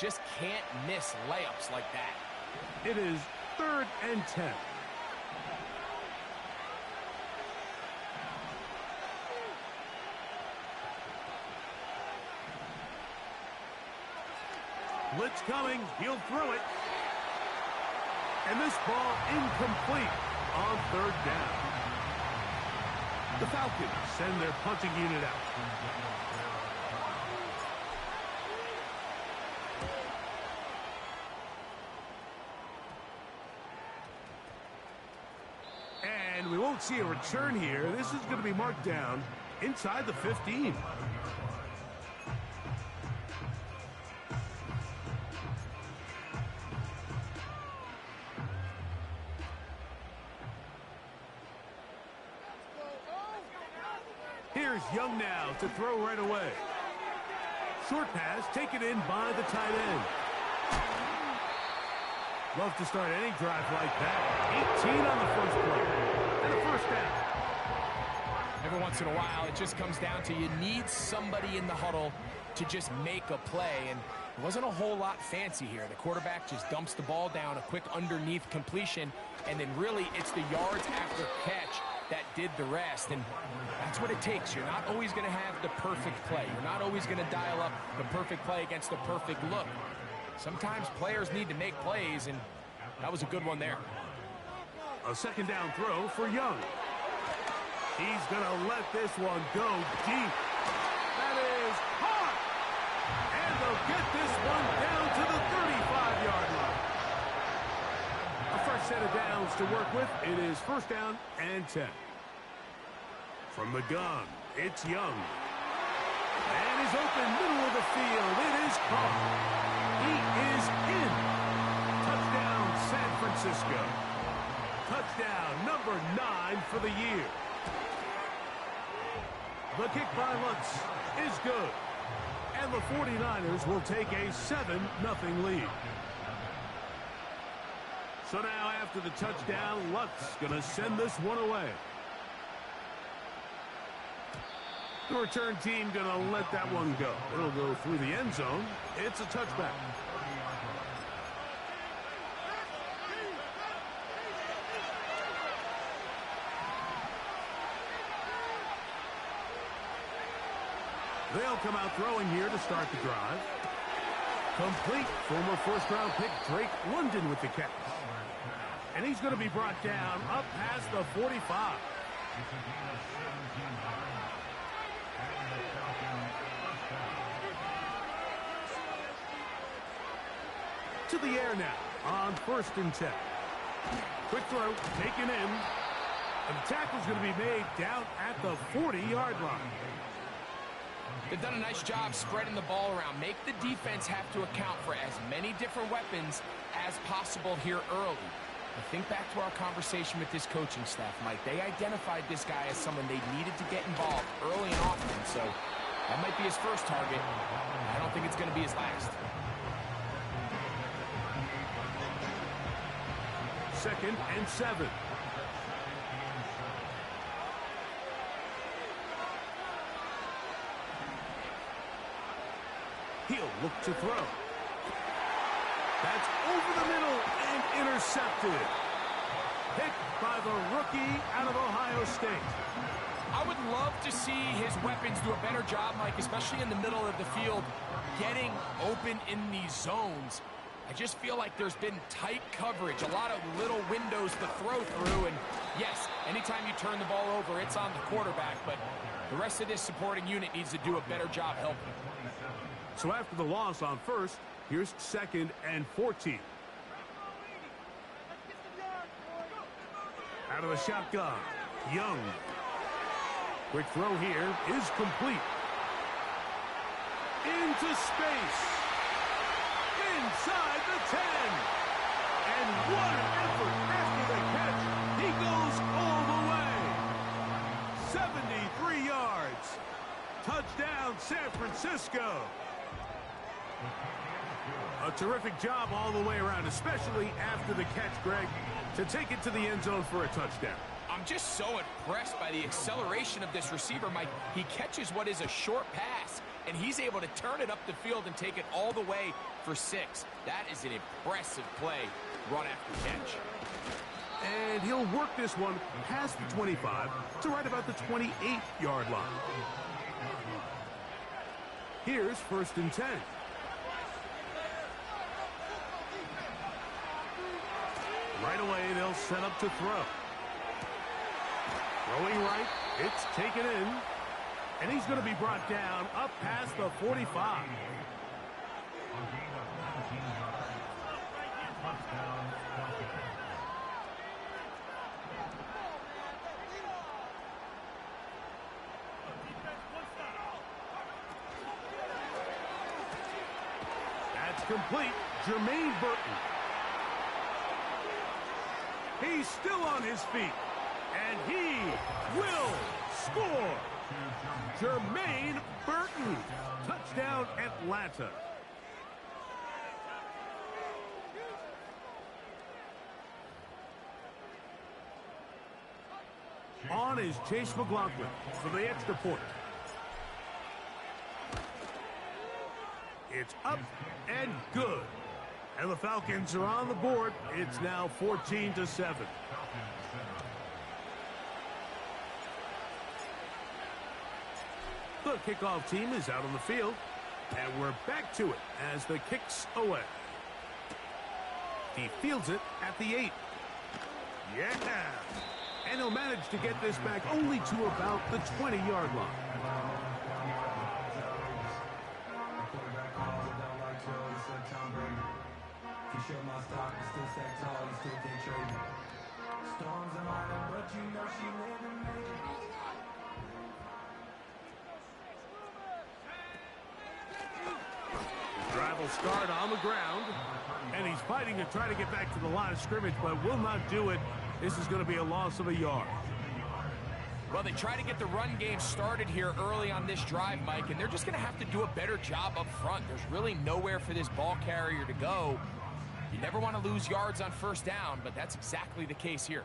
just can't miss layups like that. It is 3rd and 10. Blitz coming. He'll throw it. And this ball incomplete on 3rd down. The Falcons send their punting unit out. And we won't see a return here. This is going to be marked down inside the 15. Here's Young now to throw right away. Short pass taken in by the tight end. Love to start any drive like that. 18 on the first play. And a first down. Every once in a while, it just comes down to you need somebody in the huddle to just make a play. And it wasn't a whole lot fancy here. The quarterback just dumps the ball down, a quick underneath completion, and then really it's the yards after catch that did the rest. And that's what it takes. You're not always going to have the perfect play. You're not always going to dial up the perfect play against the perfect look. Sometimes players need to make plays, and that was a good one there. A 2nd down throw for Young. He's going to let this one go deep. That is hot. And they'll get this one down to the 35-yard line. A fresh set of downs to work with. It is 1st down and 10. From the gun, it's Young. And he's open middle of the field. It is caught. He is in. Touchdown, San Francisco. Touchdown number 9 for the year. The kick by Lutz is good. And the 49ers will take a 7-0 lead. So now after the touchdown, Lutz going to send this one away. The return team going to let that one go. It'll go through the end zone. It's a touchback. They'll come out throwing here to start the drive. Complete. Former 1st-round pick Drake London with the catch. And he's going to be brought down up past the 45. To the air now on 1st and 10. Quick throw taken in. And the tackle's going to be made down at the 40-yard line. They've done a nice job spreading the ball around. Make the defense have to account for as many different weapons as possible here early. But think back to our conversation with this coaching staff, Mike. They identified this guy as someone they needed to get involved early and often. So that might be his first target. I don't think it's going to be his last. 2nd and 7. He'll look to throw. That's over the middle and intercepted. Picked by the rookie out of Ohio State. I would love to see his weapons do a better job, Mike, especially in the middle of the field, getting open in these zones. I just feel like there's been tight coverage, a lot of little windows to throw through, and yes, anytime you turn the ball over, it's on the quarterback, but the rest of this supporting unit needs to do a better job helping. So after the loss on 1st, here's 2nd and 14. Out of the shotgun, Young. Quick throw here is complete. Into space. Inside the 10. And what an effort after the catch. He goes all the way. 73 yards. Touchdown, San Francisco. A terrific job all the way around, especially after the catch, Greg, to take it to the end zone for a touchdown. I'm just so impressed by the acceleration of this receiver, Mike. He catches what is a short pass and he's able to turn it up the field and take it all the way for 6. That is an impressive play, run after catch. And he'll work this one past the 25 to right about the 28-yard line. Here's 1st and 10. Right away, they'll set up to throw. Throwing right, it's taken in. And he's going to be brought down up past the 45. That's complete. Jermaine Burton. He's still on his feet. And he will score. Jermaine Burton. Touchdown, Atlanta. On is Chase McLaughlin for the extra point. It's up and good. And the Falcons are on the board. It's now 14-7. The kickoff team is out on the field. And we're back to it as the kick's away. He fields it at the 8. Yeah. And he'll manage to get this back only to about the 20-yard line. Drive will start on the ground, and he's fighting to try to get back to the line of scrimmage, but will not do it. This is going to be a loss of a yard. Well, they try to get the run game started here early on this drive, Mike, and they're just going to have to do a better job up front. There's really nowhere for this ball carrier to go. You never want to lose yards on 1st down, but that's exactly the case here.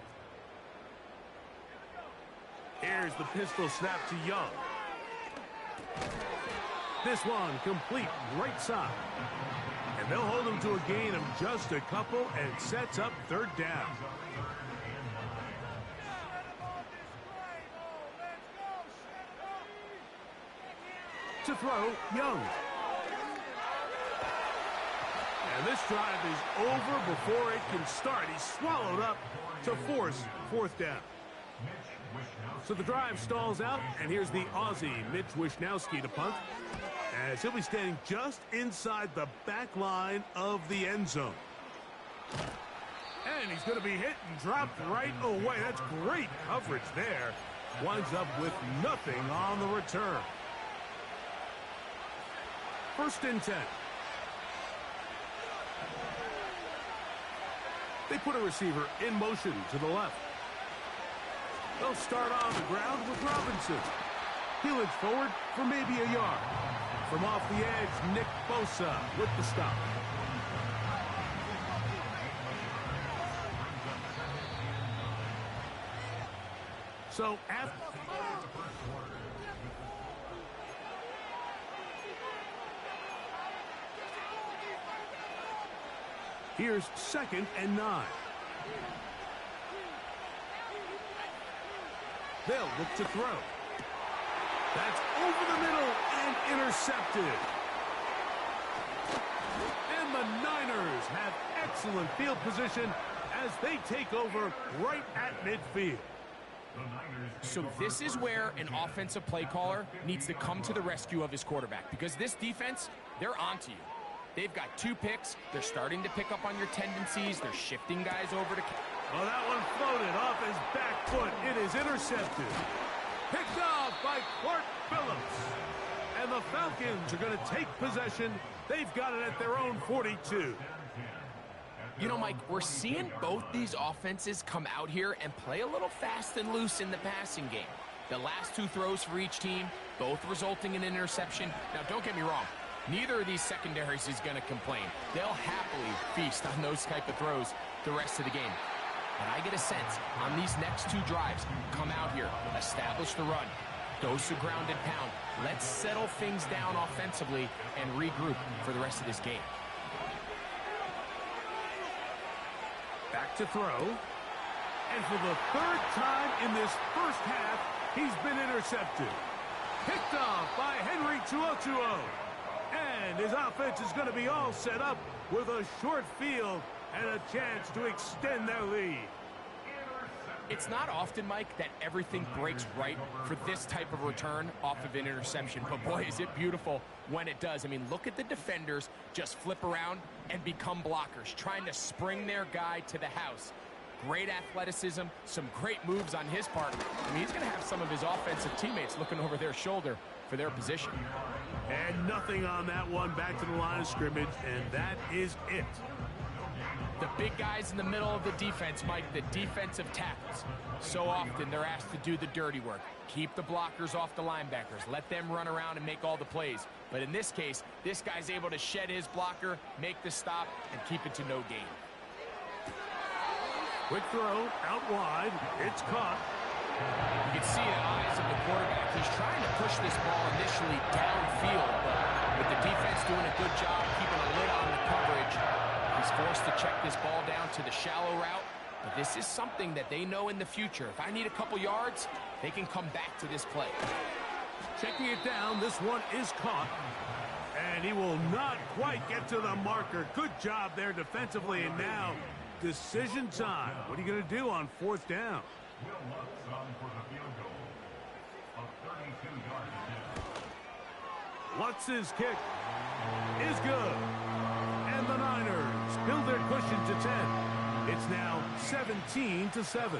Here's the pistol snap to Young. This one complete right side. And they'll hold him to a gain of just a couple and sets up 3rd down. To throw, Young. And this drive is over before it can start. He's swallowed up to force 4th down. So the drive stalls out, and here's the Aussie, Mitch Wishnowsky, to punt, as he'll be standing just inside the back line of the end zone. And he's going to be hit and dropped right away. That's great coverage there. Winds up with nothing on the return. 1st and 10. They put a receiver in motion to the left. They'll start on the ground with Robinson. He'll inch forward for maybe a yard. From off the edge, Nick Bosa with the stop. So after... Here's 2nd and 9. They'll look to throw. That's over the middle and intercepted. And the Niners have excellent field position as they take over right at midfield. So this is where an offensive play caller needs to come to the rescue of his quarterback, because this defense, they're onto you. They've got 2 picks. They're starting to pick up on your tendencies. They're shifting guys over to... Well, that one floated off his back foot. It is intercepted. Picked off by Clark Phillips. And the Falcons are going to take possession. They've got it at their own 42. You know, Mike, we're seeing both these offenses come out here and play a little fast and loose in the passing game. The last 2 throws for each team, both resulting in an interception. Now, don't get me wrong. Neither of these secondaries is going to complain. They'll happily feast on those type of throws the rest of the game. But I get a sense on these next 2 drives, come out here, establish the run, Dose of ground and pound. Let's settle things down offensively and regroup for the rest of this game. Back to throw. And for the third time in this first half, he's been intercepted. Picked off by Henry Tuotuo. And his offense is going to be all set up with a short field and a chance to extend their lead. It's not often, Mike, that everything breaks right for this type of return off of an interception. But, boy, is it beautiful when it does. I mean, look at the defenders just flip around and become blockers, trying to spring their guy to the house. Great athleticism, some great moves on his part. I mean, he's going to have some of his offensive teammates looking over their shoulder for their position. And nothing on that one, back to the line of scrimmage, and that is it. The big guys in the middle of the defense, Mike, the defensive tackles. So often they're asked to do the dirty work. Keep the blockers off the linebackers. Let them run around and make all the plays. But in this case, this guy's able to shed his blocker, make the stop, and keep it to no gain. Quick throw, out wide. It's caught. You can see the eyes of the quarterback. He's trying to push this ball initially downfield, but with the defense doing a good job keeping a lid on the coverage, he's forced to check this ball down to the shallow route. But this is something that they know in the future. If I need a couple yards, they can come back to this play. Checking it down, this one is caught. And he will not quite get to the marker. Good job there defensively, and now decision time. What are you going to do on fourth down? Lutz's kick is good. And the Niners build their cushion to 10. It's now 17-7.